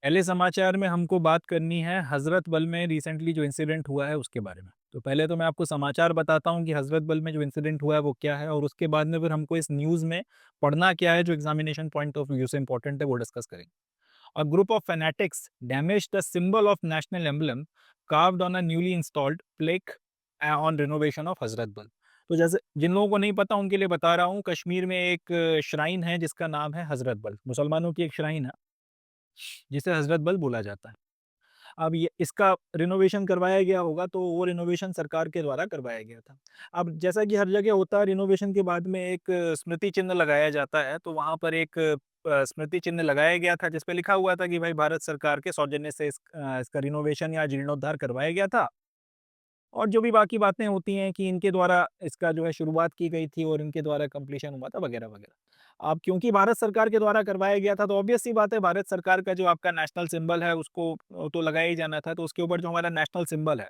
पहले समाचार में हमको बात करनी है हज़रत बल में रिसेंटली जो इंसिडेंट हुआ है उसके बारे में। तो पहले तो मैं आपको समाचार बताता हूँ कि हज़रत बल में जो इंसिडेंट हुआ है वो क्या है और उसके बाद में फिर हमको इस न्यूज़ में पढ़ना क्या है जो एग्जामिनेशन पॉइंट ऑफ व्यू से इंपॉर्टेंट है वो डिस्कस करेंगे। A group of fanatics damaged the symbol of national emblem carved on a newly installed plaque on renovation of हज़रत बल। तो जैसे जिन लोगों को नहीं पता उनके लिए बता रहा हूँ, कश्मीर में एक श्राइन है जिसका नाम है हज़रत बल। मुसलमानों की एक श्राइन है जिसे हज़रत बल बोला जाता है। अब ये इसका रिनोवेशन करवाया गया होगा तो वो रिनोवेशन सरकार के द्वारा करवाया गया था। अब जैसा कि हर जगह होता है रिनोवेशन के बाद में एक स्मृति चिन्ह लगाया जाता है, तो वहाँ पर एक स्मृति चिन्ह लगाया गया था जिस पे लिखा हुआ था कि भाई भारत सरकार के सौजन्य से इसका रिनोवेशन या जीर्णोद्धार करवाया गया था। और जो भी बाकी बातें होती हैं कि इनके द्वारा इसका जो है शुरुआत की गई थी और इनके द्वारा कंप्लीशन हुआ था वगैरह-वगैरह। अब क्योंकि भारत सरकार के द्वारा करवाया गया था तो ऑब्वियस सी बात है भारत सरकार का जो आपका नेशनल सिंबल है उसको तो लगाया ही जाना था। तो उसके ऊपर जो हमारा नेशनल सिंबल है,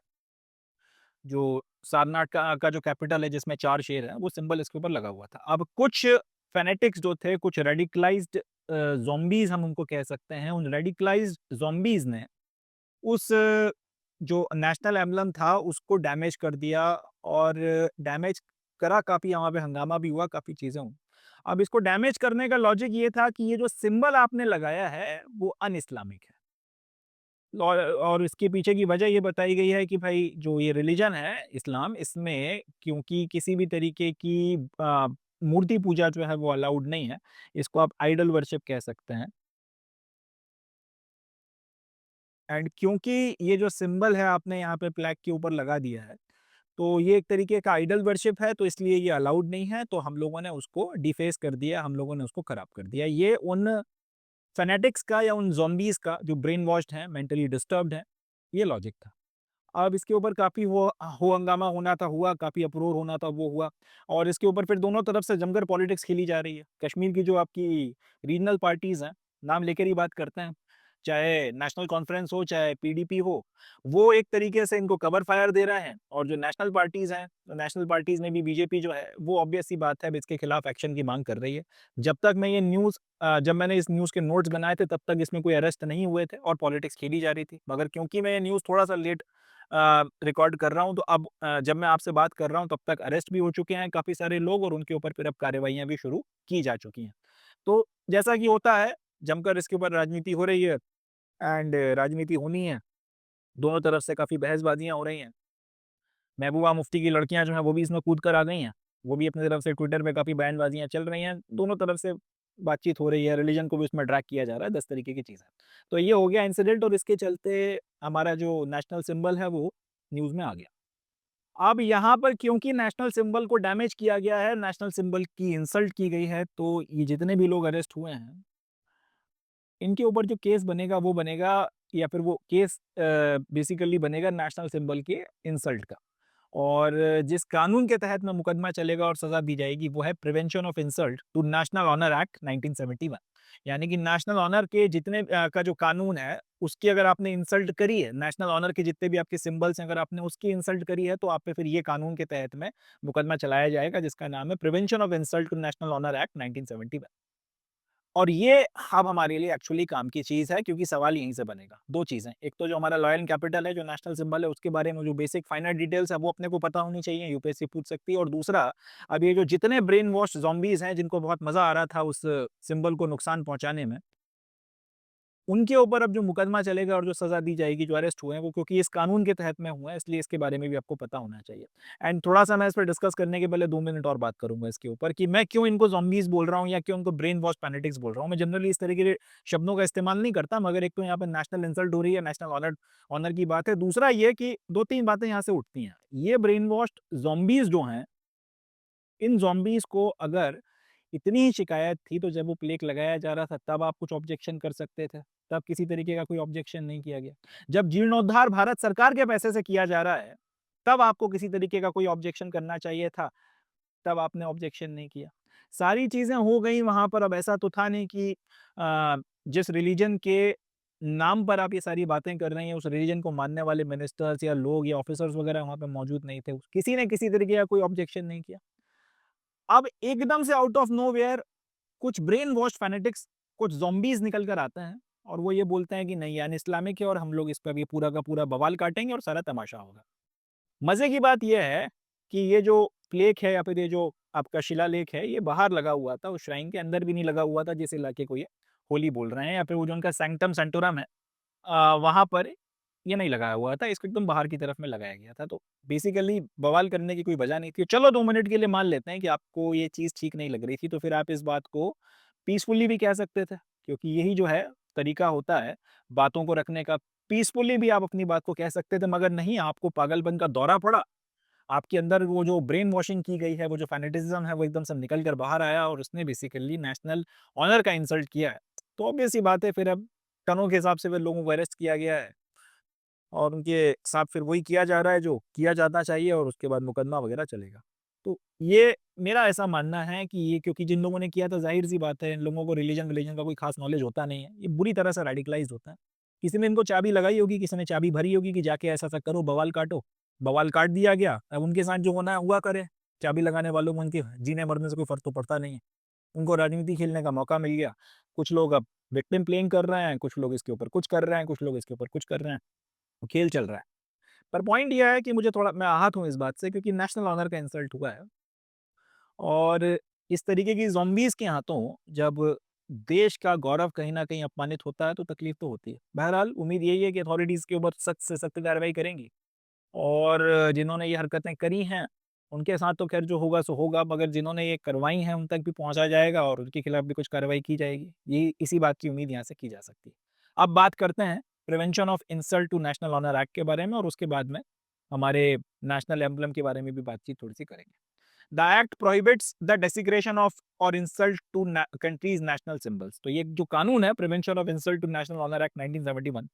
जो सारनाथ का जो कैपिटल है जिसमें 4 शेर हैं, वो सिंबल इसके ऊपर लगा हुआ था। अब कुछ फैनेटिक्स जो थे, कुछ रेडिकलाइज़्ड ज़ॉम्बीज़ हम उनको कह सकते हैं, उन रेडिकलाइज़्ड ज़ॉम्बीज़ ने उस जो नेशनल एम्बलम था उसको डैमेज कर दिया और डैमेज करा काफ़ी, वहाँ पे हंगामा भी हुआ, काफ़ी चीज़ें हुई। अब इसको डैमेज करने का लॉजिक ये था कि ये जो सिंबल आपने लगाया है वो अन-इस्लामिक है। और इसके पीछे की वजह ये बताई गई है कि भाई जो ये रिलीजन है इस्लाम, इसमें क्योंकि किसी भी तरीके की मूर्ति पूजा जो है वो अलाउड नहीं है। इसको आप आइडल वर्शिप कह सकते हैं। एंड क्योंकि ये जो सिंबल है आपने यहाँ पे फ्लैग के ऊपर लगा दिया है, तो ये एक तरीके का आइडल वर्शिप है, तो इसलिए ये अलाउड नहीं है, तो हम लोगों ने उसको डिफेस कर दिया, हम लोगों ने उसको खराब कर दिया। ये उन फैनेटिक्स का या उन ज़ॉम्बीज़ का जो ब्रेन वॉश्ड हैं, मेंटली डिस्टर्ब्ड हैं, ये लॉजिक था। अब इसके ऊपर काफ़ी हो हंगामा होना था, हुआ, काफ़ी उproar होना था, वो हुआ और इसके ऊपर फिर दोनों तरफ से जमकर पॉलिटिक्स खेली जा रही है। कश्मीर की जो आपकी रीजनल पार्टीज़ हैं, नाम लेकर ही बात करते हैं, चाहे नेशनल कॉन्फ्रेंस हो, चाहे पीडीपी हो, वो एक तरीके से इनको कवर फायर दे रहे हैं और जो नेशनल पार्टीज़ हैं, तो नेशनल पार्टीज़ में भी बीजेपी जो है, वो ऑब्वियस सी बात है अब इसके खिलाफ एक्शन की माँग कर रही है। जब तक मैं ये न्यूज़ जब मैंने इस न्यूज़ के नोट्स बनाए थे, तब तक इसमें कोई अरेस्ट नहीं हुए थे और पॉलिटिक्स खेली जा रही थी। मगर क्योंकि मैं ये न्यूज़ थोड़ा-सा लेट रिकॉर्ड कर रहा हूँ, तो अब जब मैं आपसे बात कर रहा हूँ, तब तक अरेस्ट भी हो चुके हैं काफ़ी सारे लोग और उनके ऊपर फिर अब कार्रवाइयाँ भी शुरू की जा चुकी हैं। तो जैसा कि होता है, जमकर इसके ऊपर राजनीति हो रही है एंड राजनीति होनी है, दोनों तरफ से काफ़ी बहसबाजियाँ हो रही हैं। महबूबा मुफ्ती की लड़कियाँ जो हैं, वो भी इसमें कूद कर आ गई हैं। वो भी अपनी तरफ से ट्विटर पे काफ़ी बयानबाजियाँ चल रही हैं। दोनों तरफ से बातचीत हो रही है, रिलीजन को भी उसमें ड्रैग किया जा रहा है, 10 तरीके की चीज़ें। तो ये हो गया इंसिडेंट और इसके चलते हमारा जो नेशनल सिंबल है, वो न्यूज़ में आ गया। अब यहाँ पर क्योंकि नेशनल सिंबल को डैमेज किया गया है, नेशनल सिंबल की इंसल्ट की गई है, तो ये जितने भी लोग अरेस्ट हुए हैं, इनके ऊपर जो केस बनेगा वो बनेगा या फिर वो केस बेसिकली बनेगा नेशनल सिंबल के इंसल्ट का। और जिस कानून के तहत में मुकदमा चलेगा और सज़ा दी जाएगी वो है prevention of insult to national honour act 1971। यानी कि नेशनल ऑनर के जितने का जो कानून है उसकी अगर आपने इंसल्ट करी है, नेशनल ऑनर के जितने भी आपके सिंबल्स हैं अगर आपने उसकी इंसल्ट करी है तो आप पे फिर ये कानून के तहत में मुकदमा चलाया जाएगा जिसका नाम है prevention of insult to national honour act 1971। और ये अब हमारे लिए एक्चुअली काम की चीज़ है क्योंकि सवाल यहीं से बनेगा। 2 चीज़ें, एक तो जो हमारा लॉयल कैपिटल है, जो नेशनल सिंबल है, उसके बारे में जो बेसिक फाइनल डिटेल्स है, वो अपने को पता होनी चाहिए, यूपीएससी पूछ सकती है। और दूसरा, अब ये जो जितने ब्रेन वॉश ज़ॉम्बीज़ हैं, जिनको बहुत मज़ा आ रहा था उस सिंबल को नुकसान पहुँचाने में, उनके ऊपर अब जो मुकदमा चलेगा और जो सज़ा दी जाएगी, जो अरेस्ट हुए हैं, वो क्योंकि इस कानून के तहत में हुए हैं, इसलिए इसके बारे में भी आपको पता होना चाहिए। एंड थोड़ा-सा मैं इस पे डिस्कस करने के पहले 2 मिनट और बात करूँगा इसके ऊपर कि मैं क्यों इनको ज़ॉम्बीज़ बोल रहा हूँ या क्यों उनको ब्रेन वॉश फैनेटिक्स बोल रहा हूँ। मैं जनरली इस तरीके के शब्दों का इस्तेमाल नहीं करता, मगर एक तो यहाँ पे नेशनल इंसल्ट हो रही है, नेशनल ऑनर की बात है। दूसरा ये कि 2-3 बातें यहाँ से उठती हैं। ये ब्रेन वॉश्ड ज़ॉम्बीज़ जो हैं, इन ज़ॉम्बीज़ को अगर इतनी ही शिकायत थी तो जब वो प्लेक लगाया जा रहा था तब आप कुछ ऑब्जेक्शन कर सकते थे। तब किसी तरीके का कोई ऑब्जेक्शन नहीं किया गया। जब जीर्णोद्धार भारत सरकार के पैसे से किया जा रहा है, तब आपको किसी तरीके का कोई ऑब्जेक्शन करना चाहिए था, तब आपने ऑब्जेक्शन नहीं किया। सारी चीज़ें हो गई वहाँ पर, अब ऐसा तो था नहीं कि जिस रिलीजन के नाम पर आप ये सारी बातें कर रहे हैं, उस रिलीजन को मानने वाले मिनिस्टर्स या लोग या ऑफिसर्स वगैरह वहाँ पे मौजूद नहीं थे। किसी ने किसी तरीके का कोई ऑब्जेक्शन नहीं किया। अब एकदम से आउट ऑफ नोवेयर कुछ ब्रेन वॉश फैनेटिक्स, कुछ ज़ॉम्बीज़ निकल कर आते हैं और वो ये बोलते हैं कि नहीं यानी इस्लामिक है और हम लोग इस पे अभी पूरा का पूरा बवाल काटेंगे और सारा तमाशा होगा। मज़े की बात ये है कि ये जो प्लेक है या फिर ये जो आपका शिलालेख है, ये बाहर लगा हुआ था, उस श्राइन के अंदर भी नहीं लगा हुआ था जिस इलाके को ये होली बोल रहे हैं, या फिर वो जो उनका सैंक्टम सेंटोरम है वहाँ पर ये नहीं लगाया हुआ था, इसको एकदम बाहर की तरफ में लगाया गया था। तो बेसिकली बवाल करने की कोई वजह नहीं थी। चलो 2 मिनट के लिए मान लेते हैं कि आपको ये चीज़ ठीक नहीं लग रही थी, तो फिर आप इस बात को पीसफुली भी कह सकते थे, क्योंकि यही जो है तरीका होता है बातों को रखने का। पीसफुली भी आप अपनी बात को कह सकते थे, मगर नहीं, आपको पागलपन का दौरा पड़ा। आपके अंदर वो जो ब्रेन वॉशिंग की गई है, वो जो फैनेटिज़्म है, वो एकदम से निकल कर बाहर आया और उसने बेसिकली नेशनल ऑनर का इंसल्ट किया है। तो ऑब्वियस सी बात है, फिर अब टनों के हिसाब से फिर लोगों को अरेस्ट किया गया है और उनके साथ फिर वही किया जा रहा है जो किया जाना चाहिए और उसके बाद मुकदमा वगैरह चलेगा। तो ये मेरा ऐसा मानना है कि ये क्योंकि जिन लोगों ने किया था ज़ाहिर-सी बात है, इन लोगों को रिलीजन-विलीजन का कोई ख़ास नॉलेज होता नहीं है। ये बुरी तरह से रेडिकलाइज़्ड होता है। किसी ने इनको चाबी लगाई होगी, किसी ने चाबी भरी होगी कि जाके ऐसा-ऐसा करो, बवाल काटो। बवाल काट दिया गया, अब उनके साथ जो होना है हुआ करे। चाबी लगाने वालों को उनके जीने-मरने से कोई फ़र्क तो पड़ता नहीं है। उनको राजनीति खेलने का मौका मिल गया। कुछ लोग अब विक्टिम प्लेइंग कर रहे हैं, कुछ लोग इसके ऊपर कुछ कर रहे हैं, कुछ लोग इसके ऊपर कुछ कर रहे हैं। वो खेल चल रहा है। पर पॉइंट ये है कि मुझे थोड़ा मैं आहत हूँ इस बात से, क्योंकि नेशनल ऑनर का इंसल्ट हुआ है और इस तरीके की ज़ॉम्बीज़ के हाथों जब देश का गौरव कहीं न कहीं अपमानित होता है, तो तकलीफ़ तो होती है। बहरहाल उम्मीद यही है कि अथॉरिटीज़ के ऊपर सख्त से सख्त कार्रवाई करेंगी और जिन्होंने ये हरकतें करी हैं, उनके साथ तो ख़ैर जो होगा सो होगा, मगर जिन्होंने ये करवाई हैं उन तक भी पहुँचा जाएगा और उनके खिलाफ भी कुछ कार्रवाई की जाएगी। ये इसी बात की उम्मीद यहाँ से की जा सकती है। अब बात करते हैं prevention of insult to national honour act के बारे में और उसके बाद में हमारे नेशनल एम्ब्लम के बारे में भी बातचीत थोड़ी-सी करेंगे। The act prohibits the desecration of or insult to countries national symbols. तो ये जो कानून है prevention of insult to national honour act 1971,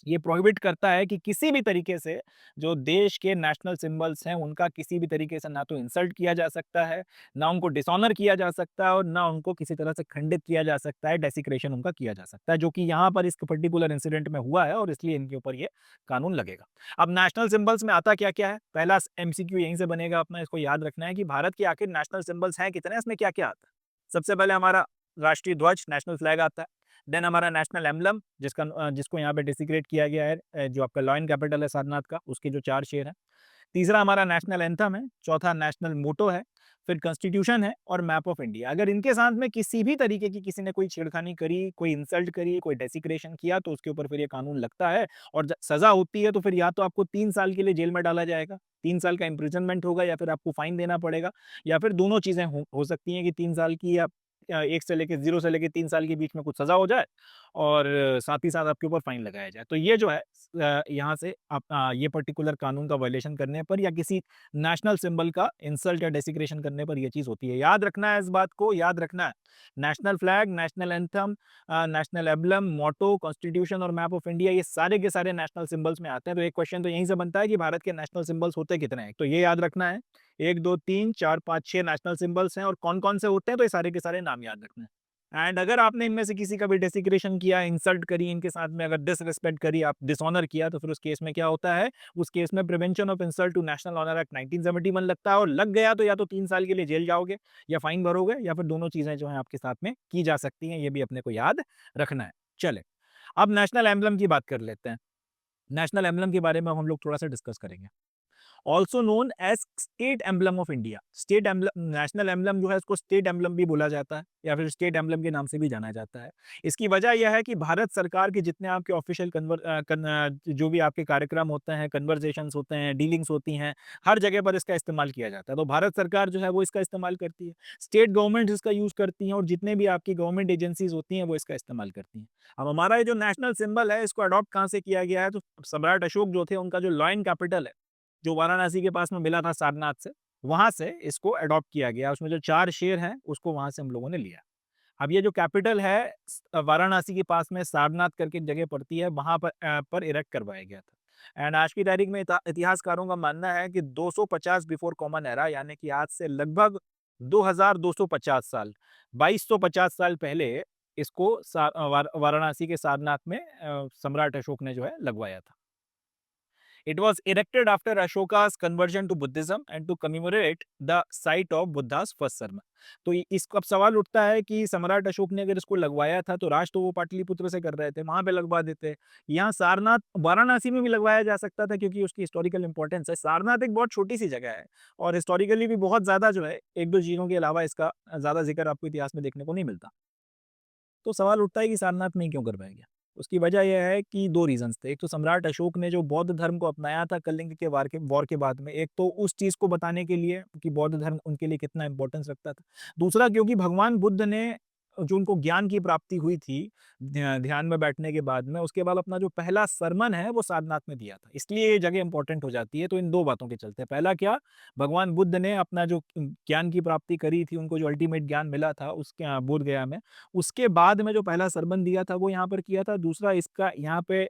ये प्रोहिबिट करता है कि किसी भी तरीके से जो देश के नेशनल सिंबल्स हैं उनका किसी भी तरीके से ना तो इंसल्ट किया जा सकता है, ना उनको डिसऑनर किया जा सकता है और ना उनको किसी तरह से खंडित किया जा सकता है, डेसिक्रेशन उनका किया जा सकता है, जो कि यहाँ पर इस पर्टिकुलर इंसिडेंट में हुआ है और इसलिए इनके ऊपर ये कानून लगेगा। अब नेशनल सिंबल्स में आता क्या-क्या है? पहला एमसीक्यू यहीं से बनेगा, अपना इसको याद रखना है कि भारत के आखिर नेशनल सिंबल्स हैं कितने, इसमें क्या-क्या आता है? सबसे पहले हमारा राष्ट्रीय ध्वज, नेशनल फ्लैग आता है। देन हमारा नेशनल एम्बलम जिसको यहाँ पे डेसिग्रेट किया गया है, जो आपका लॉयन कैपिटल है सारनाथ का, उसके जो 4 शेर हैं। तीसरा हमारा नेशनल एंथम है, चौथा नेशनल मोटो है, फिर कॉन्स्टिट्यूशन है और मैप ऑफ इंडिया। अगर इनके साथ में किसी भी तरीके की किसी ने कोई छेड़खानी करी, कोई इंसल्ट करी, कोई डेसिग्रेशन किया, तो उसके ऊपर फिर ये कानून लगता है और ज सज़ा होती है, तो फिर या तो आपको 3 साल के लिए जेल में डाला जाएगा, 3 साल का इम्प्रिजनमेंट होगा या फिर आपको फाइन देना पड़ेगा, या फिर दोनों चीज़ें हो सकती हैं कि 3 साल की या 1 से लेके 0 से लेके 3 साल के बीच में कुछ सज़ा हो जाए और साथ ही साथ आपके ऊपर फाइन लगाया जाए। तो ये जो है यहाँ से आप ये पर्टिकुलर कानून का वायलेशन करने पर या किसी नेशनल सिंबल का इंसल्ट या डेसिग्रेशन करने पर ये चीज़ होती है। याद रखना है, इस बात को याद रखना है। National flag, national anthem, national emblem, motto, constitution और मैप ऑफ इंडिया, ये सारे के सारे नेशनल सिंबल्स में आते हैं। तो एक क्वेश्चन तो यहीं से बनता है कि भारत के नेशनल सिंबल्स होते कितने हैं? तो ये याद रखना है। 1, 2, 3, 4, 5, 6 नेशनल सिंबल्स हैं और कौन-कौन से होते हैं, तो ये सारे के सारे नाम याद रखने हैं। एंड अगर आपने इनमें से किसी का भी डेसिग्रेशन किया, इंसल्ट करी, इनके साथ में अगर डिसरिस्पेक्ट करी, आप डिसऑनर किया, तो फिर उस केस में क्या होता है? उस केस में prevention of insult to national honour act 1971 लगता है और लग गया तो या तो 3 साल के लिए जेल जाओगे या फाइन भरोगे या फिर दोनों चीज़ें जो हैं आपके साथ में की जा सकती हैं, ये भी अपने को याद रखना है। चलें, अब नेशनल एम्बलम की बात कर लेते हैं। नेशनल एम्बलम के बारे में अब हम लोग थोड़ा-सा डिस्कस करेंगे। Also known as state emblem of India. State emblem, national emblem जो है उसको स्टेट एम्बलम भी बोला जाता है या फिर स्टेट एम्बलम के नाम से भी जाना जाता है। इसकी वजह यह है कि भारत सरकार के जितने आपके ऑफिशियल जो भी आपके कार्यक्रम होते हैं, कन्वर्सेशंस होते हैं, डीलिंग्स होती हैं, हर जगह पर इसका इस्तेमाल किया जाता है। तो भारत सरकार जो है वो इसका इस्तेमाल करती है, स्टेट गवर्नमेंट इसका यूज़ करती हैं और जितने भी आपकी गवर्नमेंट एजेंसीज होती हैं वो इसका इस्तेमाल करती हैं। अब हमारा ये जो नेशनल सिंबल है इसको अडॉप्ट कहाँ से किया गया है? तो सम्राट अशोक जो थे उनका जो लॉयन कैपिटल है, जो वाराणसी के पास में मिला था सारनाथ से, वहाँ से इसको अडॉप्ट किया गया। उसमें जो 4 शेर हैं, उसको वहाँ से हम लोगों ने लिया। अब ये जो कैपिटल है वाराणसी के पास में सारनाथ करके एक जगह पड़ती है, वहाँ पर इरेक्ट करवाया गया था। एंड आज की तारीख में इतिहासकारों का मानना है कि 250 बिफोर कॉमन एरा, यानी कि आज से लगभग 2250 साल, 2250 साल पहले इसको वाराणसी के सारनाथ में सम्राट अशोक ने जो है लगवाया था। It was erected after Ashoka's conversion to Buddhism and to commemorate the site of Buddha's first sermon. तो इसको अब सवाल उठता है कि सम्राट अशोक ने अगर इसको लगवाया था तो राज तो वो पाटलिपुत्र से कर रहे थे, वहां पे लगवा देते। यहाँ सारनाथ वाराणसी में भी लगवाया जा सकता था क्योंकि उसकी हिस्टोरिकल इंपॉर्टेंस है। सारनाथ एक बहुत छोटी सी जगह है और हिस्टोरिकली भी बहुत ज्यादा जो है एक दो चीजों के अलावा इसका ज्यादा जिक्र आपको इतिहास में देखने को नहीं मिलता। तो सवाल उठता है कि सारनाथ में ही क्यों करवाया गया? उसकी वजह यह है कि 2 रीज़न्स थे। एक तो सम्राट अशोक ने जो बौद्ध धर्म को अपनाया था कलिंग के वॉर के बाद में, एक तो उस चीज़ को बताने के लिए कि बौद्ध धर्म उनके लिए कितना इम्पोर्टेंस रखता था। दूसरा क्योंकि भगवान बुद्ध ने जो उनको ज्ञान की प्राप्ति हुई थी ध्यान में बैठने के बाद में, उसके बाद अपना जो पहला सरमन है वो सारनाथ में दिया था। इसलिए ये जगह इम्पोर्टेंट हो जाती है। तो इन 2 बातों के चलते, पहला क्या, भगवान बुद्ध ने अपना जो ज्ञान की प्राप्ति करी थी, उनको जो अल्टीमेट ज्ञान मिला था उसके बोध गया में, उसके बाद में जो पहला सरबंद दिया था वो यहाँ पर किया था। दूसरा इसका यहाँ पे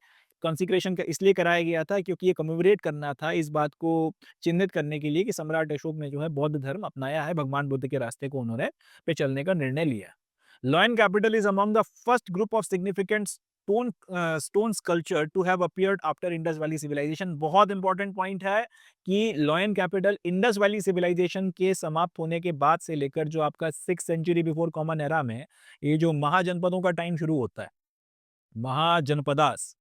कंसेक्रेशन इसलिए कराया गया था क्योंकि ये कमेमोरेट करना था, इस बात को चिन्हित करने के लिए कि सम्राट अशोक ने जो है बौद्ध धर्म अपनाया है, भगवान बुद्ध के रास्ते को उन्होंने पे चलने का निर्णय लिया। Lion capital is among the first group of significant stone sculpture to have appeared after Indus Valley Civilization। बहुत इंपॉर्टेंट पॉइंट है कि lion capital Indus Valley civilisation के समाप्त होने के बाद से लेकर जो आपका 6th century before common era में ये जो महाजनपदों का टाइम शुरू होता है, महाजनपदास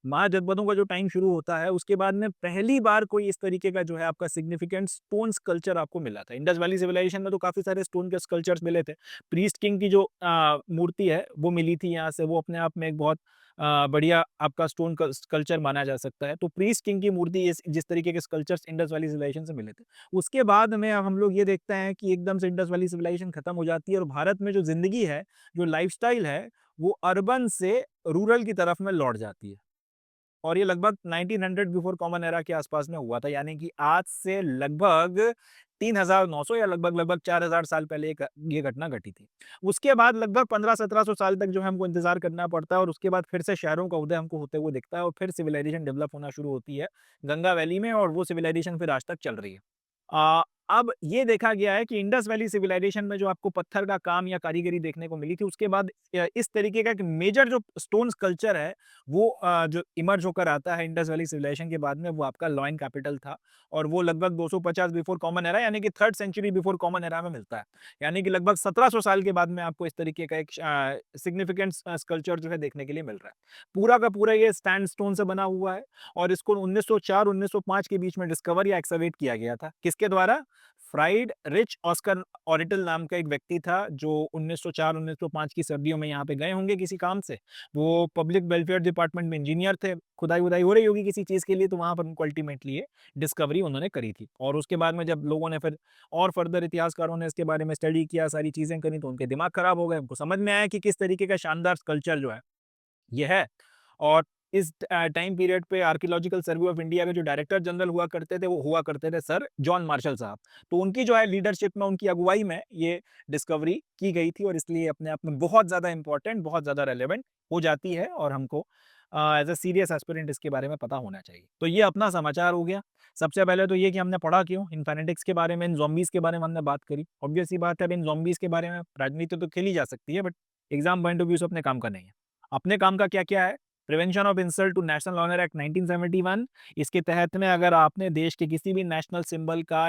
महाजनपदों का जो टाइम शुरू होता है, उसके बाद में पहली बार कोई इस तरीके का जो है आपका सिग्निफिकेंट स्टोन स्कल्पचर आपको मिला था। इंडस वैली सिविलाइजेशन में तो काफी सारे स्टोन के स्कल्पचर्स मिले थे। प्रीस्ट किंग की जो मूर्ति है वो मिली थी यहाँ से, वो अपने आप में एक बहुत बढ़िया आपका स्टोन स्कल्पचर माना जा सकता है। तो प्रीस्ट किंग की मूर्ति जिस तरीके के स्कल्पचर्स इंडस वैली सिविलाइजेशन से मिले थे, उसके बाद में अब हम लोग ये देखते हैं कि एकदम से इंडस वैली सिविलाइजेशन खत्म हो जाती है और भारत में जो जिंदगी है, जो लाइफस्टाइल है, वो अर्बन से रूरल की तरफ में लौट जाती है। और ये लगभग 1900 बिफोर कॉमन एरा के आसपास में हुआ था, यानी कि आज से लगभग 3900 या लगभग लगभग 4000 साल पहले ये घटना घटी थी। उसके बाद लगभग 1500-1700 साल तक जो है हमको इंतजार करना पड़ता है और उसके बाद फिर से शहरों का उदय हमको होते हुए दिखता है और फिर सिविलाइजेशन डेवलप होना शुरू होती है गंगा वैली में, और वो सिविलाइजेशन फिर आज तक चल रही है। अब ये देखा गया है कि इंडस वैली सिविलाइजेशन में जो आपको पत्थर का काम या कारीगरी देखने को मिली थी, उसके बाद इस तरीके का एक मेजर जो स्टोन स्कल्पचर है वो जो इमर्ज होकर आता है इंडस वैली सिविलाइजेशन के बाद में, वो आपका लॉयन कैपिटल था। और वो लगभग 250 बिफोर कॉमन एरा यानी कि 3rd century before common era में मिलता है। यानी कि लगभग 1700 साल के बाद में आपको इस तरीके का एक सिग्निफिकेंट स्कल्पचर जो है देखने के लिए मिल रहा है। पूरा का पूरा ये स्टैंड स्टोन से बना हुआ है और इसको 1904-1905 के बीच में डिस्कवर या एक्सकवेट किया गया था। किसके द्वारा? फ्राइड रिच ऑस्कर ऑरिटल नाम का एक व्यक्ति था जो 1904-1905 की सर्दियों में यहाँ पे गए होंगे किसी काम से। वो पब्लिक वेलफेयर डिपार्टमेंट में इंजीनियर थे, खुदाई वुदाई हो रही होगी किसी चीज़ के लिए, तो वहाँ पर उनको अल्टीमेटली ये डिस्कवरी उन्होंने करी थी। और उसके बाद में जब लोगों ने फिर और फर्दर इतिहासकारों ने इसके बारे में स्टडी किया, सारी चीज़ें करी, तो उनके दिमाग खराब हो गए। उनको समझ में आया कि किस तरीके का शानदार कल्चर जो है ये है। और इस टाइम पीरियड पे आर्कियोलॉजिकल सर्वे ऑफ इंडिया के जो डायरेक्टर जनरल हुआ करते थे, वो हुआ करते थे सर जॉन मार्शल साहब। तो उनकी जो है लीडरशिप में, उनकी अगुवाई में ये डिस्कवरी की गई थी और इसलिए अपने आप में बहुत ज़्यादा इंपॉर्टेंट, बहुत ज़्यादा रेलेवेंट हो जाती है और हमको एज अ सीरियस एस्पिरेंट इसके बारे में पता होना चाहिए। तो ये अपना समाचार हो गया। सबसे पहले तो ये कि हमने पढ़ा क्यों, इन्फिनिटिक्स के बारे में, इन ज़ॉम्बीज़ के बारे में हमने बात करी। ऑब्वियस सी बात है, अब इन ज़ॉम्बीज़ के बारे में राजनीति तो खेली जा सकती है, but exam point of view से अपने काम का नहीं है। अपने काम का क्या-क्या है? Prevention of insult to national honour act 1971। इसके तहत में अगर आपने देश के किसी भी नेशनल सिंबल का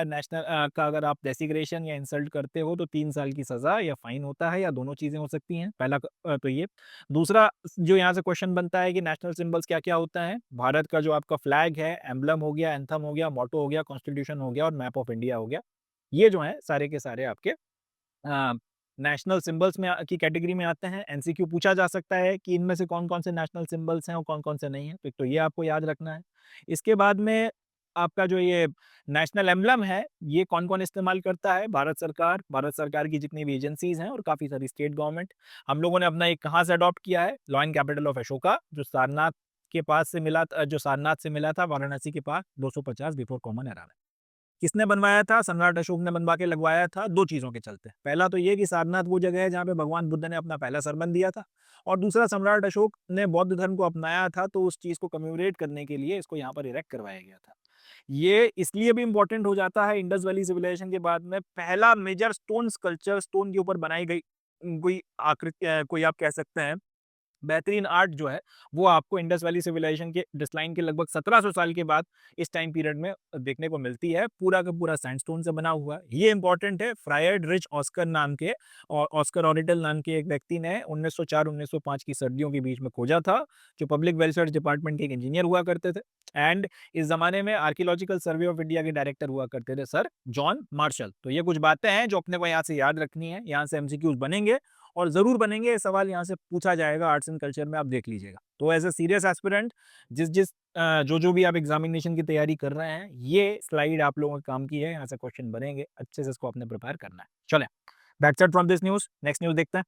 का अगर आप डेसिग्रेशन या इंसल्ट करते हो तो 3 साल की सजा या फाइन होता है, या दोनों चीजें हो सकती हैं। पहला तो ये। दूसरा जो यहाँ से क्वेश्चन बनता है कि नेशनल सिंबल्स क्या-क्या होता है। भारत का जो आपका फ्लैग है, एम्बलम हो गया, एंथम हो गया, मोटो हो गया, कॉन्स्टिट्यूशन हो गया और मैप ऑफ इंडिया हो गया। ये जो है सारे के सारे आपके नेशनल सिंबल्स में की कैटेगरी में आते हैं। एमसीक्यू पूछा जा सकता है कि इनमें से कौन-कौन से नेशनल सिंबल्स हैं और कौन-कौन से नहीं हैं, तो एक तो ये आपको याद रखना है। इसके बाद में आपका जो ये नेशनल एम्बलम है, ये कौन-कौन इस्तेमाल करता है? भारत सरकार की जितनी भी एजेंसीज़ हैं और काफ़ी सारी स्टेट गवर्नमेंट। हम लोगों ने अपना एक कहाँ से अडॉप्ट किया है? लॉयन कैपिटल ऑफ अशोका, जो सारनाथ के पास से मिला जो सारनाथ से मिला था वाराणसी के पास 250 बिफोर कॉमन एरा में। किसने बनवाया था? सम्राट अशोक ने बनवा के लगवाया था 2 चीज़ों के चलते। पहला तो ये कि सारनाथ वो जगह है जहाँ पे भगवान बुद्ध ने अपना पहला सरमन दिया था, और दूसरा सम्राट अशोक ने बौद्ध धर्म को अपनाया था, तो उस चीज़ को कमेमोरेट करने के लिए इसको यहाँ पर इरेक्ट करवाया गया था। ये इसलिए भी इम्पोर्टेंट हो जाता है, इंडस वैली सिविलाइजेशन के बाद में पहला मेजर स्टोन स्कल्पचर, स्टोन के ऊपर बनाई गई कोई आकृति, कोई आप कह सकते हैं बेहतरीन आर्ट जो है वो आपको इंडस वैली सिविलाइजेशन के डिक्लाइन के लगभग 1700 साल के बाद इस टाइम पीरियड में देखने को मिलती है। पूरा का पूरा सैंडस्टोन से बना हुआ है। ये इंपॉर्टेंट है। फ्रायड रिच ऑस्कर नाम के और ऑस्कर ऑरिटल नाम के एक व्यक्ति ने 1904-1905 की सर्दियों के बीच में खोजा था, जो पब्लिक वेलफेयर डिपार्टमेंट के एक इंजीनियर हुआ करते थे। एंड इस जमाने में आर्कियोलॉजिकल सर्वे ऑफ इंडिया के डायरेक्टर हुआ करते थे सर जॉन मार्शल। तो ये कुछ बातें हैं जो अपने को यहाँ से याद रखनी है। यहाँ से एमसीक्यूज बनेंगे और ज़रूर बनेंगे। ये सवाल यहाँ से पूछा जाएगा आर्ट्स एंड कल्चर में, आप देख लीजिएगा। तो एज़ अ सीरियस एस्पिरेंट जिस जो भी आप एग्जामिनेशन की तैयारी कर रहे हैं, ये स्लाइड आप लोगों के काम की है। यहाँ से क्वेश्चन बनेंगे, अच्छे से इसको आपने प्रिपेयर करना है। चलें, that's it from this news. Next news देखते हैं।